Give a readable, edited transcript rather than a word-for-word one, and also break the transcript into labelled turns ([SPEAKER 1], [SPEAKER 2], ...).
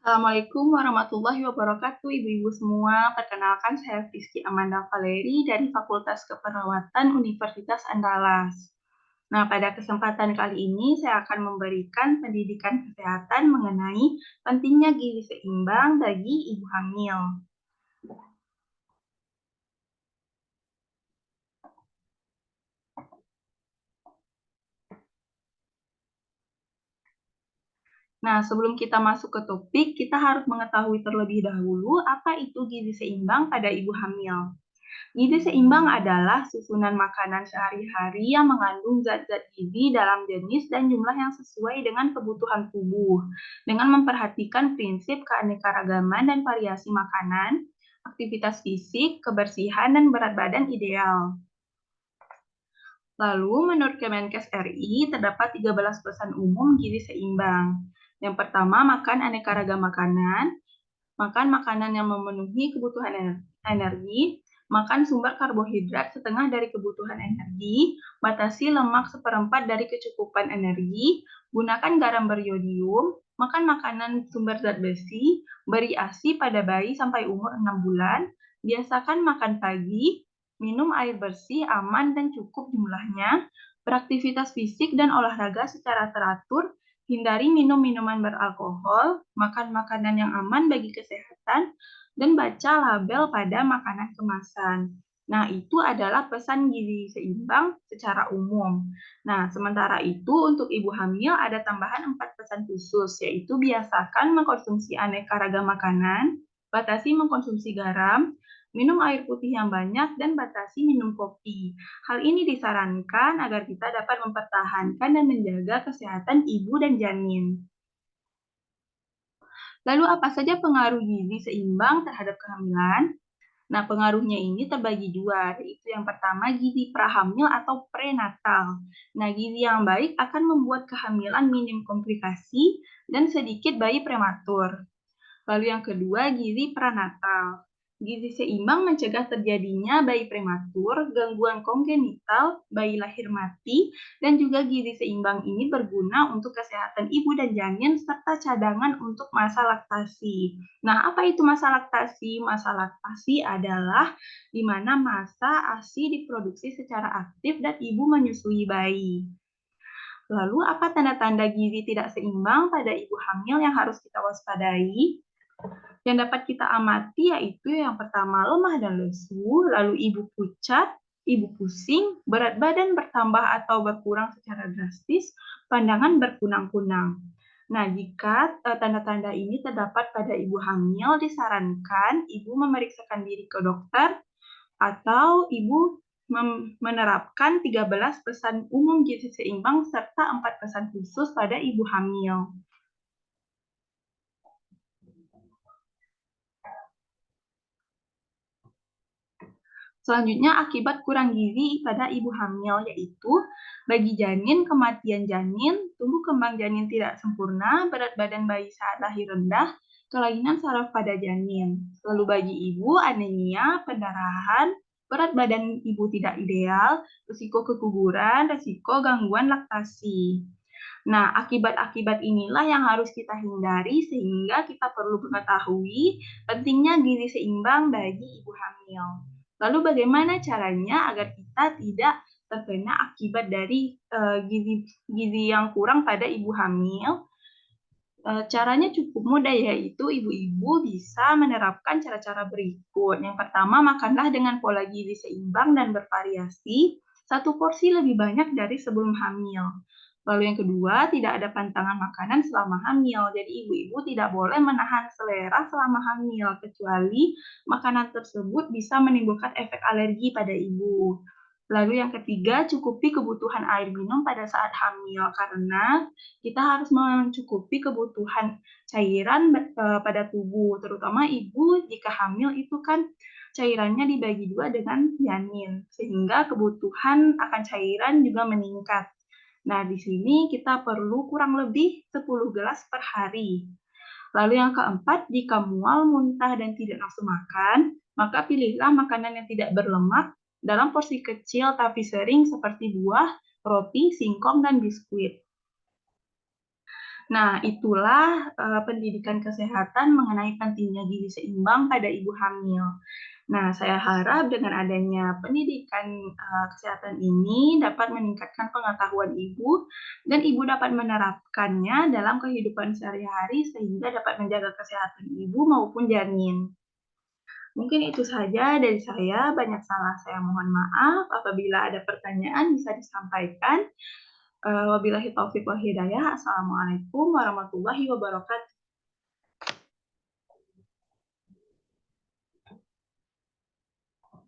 [SPEAKER 1] Assalamualaikum warahmatullahi wabarakatuh, ibu-ibu semua. Perkenalkan, saya Rizky Amanda Valeri dari Fakultas Keperawatan Universitas Andalas. Nah, pada kesempatan kali ini saya akan memberikan pendidikan kesehatan mengenai pentingnya gizi seimbang bagi ibu hamil. Nah, sebelum kita masuk ke topik, kita harus mengetahui terlebih dahulu apa itu gizi seimbang pada ibu hamil. Gizi seimbang adalah susunan makanan sehari-hari yang mengandung zat-zat gizi dalam jenis dan jumlah yang sesuai dengan kebutuhan tubuh, dengan memperhatikan prinsip keanekaragaman dan variasi makanan, aktivitas fisik, kebersihan, dan berat badan ideal. Lalu, menurut Kemenkes RI, terdapat 13 pesan umum gizi seimbang. Yang pertama, makan aneka ragam makanan, makan makanan yang memenuhi kebutuhan energi, makan sumber karbohidrat setengah dari kebutuhan energi, batasi lemak seperempat dari kecukupan energi, gunakan garam beriodium, makan makanan sumber zat besi, beri ASI pada bayi sampai umur 6 bulan, biasakan makan pagi, minum air bersih, aman dan cukup jumlahnya, beraktivitas fisik dan olahraga secara teratur, hindari minum minuman beralkohol, makan makanan yang aman bagi kesehatan, dan baca label pada makanan kemasan. Nah, itu adalah pesan gizi seimbang secara umum. Nah, sementara itu untuk ibu hamil ada tambahan 4 pesan khusus, yaitu biasakan mengkonsumsi aneka ragam makanan, batasi mengkonsumsi garam, minum air putih yang banyak, dan batasi minum kopi. Hal ini disarankan agar kita dapat mempertahankan dan menjaga kesehatan ibu dan janin. Lalu apa saja pengaruh gizi seimbang terhadap kehamilan? Nah, pengaruhnya ini terbagi dua, yaitu yang pertama gizi prahamil atau prenatal. Nah, gizi yang baik akan membuat kehamilan minim komplikasi dan sedikit bayi prematur. Lalu yang kedua, gizi pranatal. Gizi seimbang mencegah terjadinya bayi prematur, gangguan kongenital, bayi lahir mati, dan juga gizi seimbang ini berguna untuk kesehatan ibu dan janin serta cadangan untuk masa laktasi. Nah, apa itu masa laktasi? Masa laktasi adalah di mana masa ASI diproduksi secara aktif dan ibu menyusui bayi. Lalu, apa tanda-tanda gizi tidak seimbang pada ibu hamil yang harus kita waspadai? Yang dapat kita amati yaitu yang pertama lemah dan lesu, lalu ibu pucat, ibu pusing, berat badan bertambah atau berkurang secara drastis, pandangan berkunang-kunang. Nah, jika tanda-tanda ini terdapat pada ibu hamil, disarankan ibu memeriksakan diri ke dokter atau ibu menerapkan 13 pesan umum gizi seimbang serta 4 pesan khusus pada ibu hamil. Selanjutnya, akibat kurang gizi pada ibu hamil, yaitu bagi janin, kematian janin, tumbuh kembang janin tidak sempurna, berat badan bayi saat lahir rendah, kelainan saraf pada janin. Lalu bagi ibu, anemia, pendarahan, berat badan ibu tidak ideal, risiko keguguran, risiko gangguan laktasi. Nah, akibat-akibat inilah yang harus kita hindari sehingga kita perlu mengetahui pentingnya gizi seimbang bagi ibu hamil. Lalu bagaimana caranya agar kita tidak terkena akibat dari gizi yang kurang pada ibu hamil? Caranya cukup mudah, yaitu ibu-ibu bisa menerapkan cara-cara berikut. Yang pertama, makanlah dengan pola gizi seimbang dan bervariasi, satu porsi lebih banyak dari sebelum hamil. Lalu yang kedua, tidak ada pantangan makanan selama hamil. Jadi ibu-ibu tidak boleh menahan selera selama hamil, kecuali makanan tersebut bisa menimbulkan efek alergi pada ibu. Lalu yang ketiga, cukupi kebutuhan air minum pada saat hamil, karena kita harus mencukupi kebutuhan cairan pada tubuh, terutama ibu jika hamil itu kan cairannya dibagi dua dengan janin, sehingga kebutuhan akan cairan juga meningkat. Nah, di sini kita perlu kurang lebih 10 gelas per hari. Lalu yang keempat, jika mual, muntah, dan tidak nafsu makan, maka pilihlah makanan yang tidak berlemak dalam porsi kecil tapi sering seperti buah, roti, singkong, dan biskuit. Nah, itulah, pendidikan kesehatan mengenai pentingnya gizi seimbang pada ibu hamil. Nah, saya harap dengan adanya pendidikan, kesehatan ini dapat meningkatkan pengetahuan ibu dan ibu dapat menerapkannya dalam kehidupan sehari-hari sehingga dapat menjaga kesehatan ibu maupun janin. Mungkin itu saja dari saya, banyak salah saya mohon maaf. Apabila ada pertanyaan bisa disampaikan. Wabillahi taufik wal hidayah. Assalamualaikum warahmatullahi wabarakatuh.